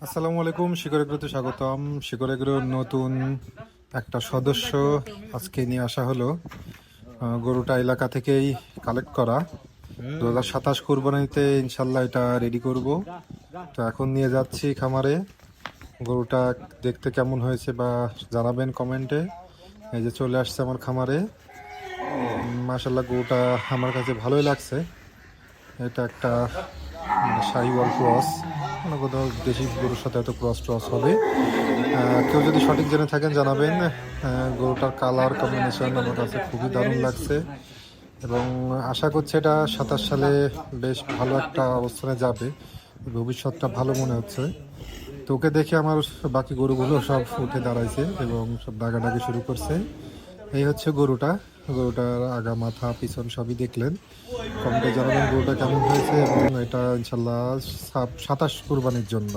আসসালামু আলাইকুম, শিকড় এগ্রোতে স্বাগতম। শিকড় এগ্রোর নতুন একটা সদস্য আজকে নিয়ে আসা হলো। গরুটা এলাকা থেকেই কালেক্ট করা। 2027 কুরবানিতে ইনশাল্লাহ এটা রেডি করব। তো এখন নিয়ে যাচ্ছি খামারে। গরুটা দেখতে কেমন হয়েছে বা জানাবেন কমেন্টে। এই যে চলে আসছে আমার খামারে। মাশাল্লাহ গরুটা আমার কাছে ভালোই লাগছে। এটা একটা শাহিওয়াল ক্রস, মানে কোথাও দেশি গরুর সাথে এত ক্রস ট্রস হবে। কেউ যদি সঠিক জেনে থাকেন জানাবেন। গরুটার কালার কম্বিনেশন আমার কাছে খুবই দারুণ লাগছে এবং আশা করছি এটা 27 সালে বেশ ভালো একটা অবস্থানে যাবে। ভবিষ্যৎটা ভালো মনে হচ্ছে। তো ওকে দেখে আমার বাকি গরুগুলো সব উঠে দাঁড়াইছে এবং সব ডাকাডাকি শুরু করছে। এই হচ্ছে গরুটা। গরুটার আগা মাথা পিছন সবই দেখলেন। কমেন্টে জানাবেন গরুটা কেমন হয়েছে এবং এটা ইনশাল্লাহ 27 কুরবানির জন্য।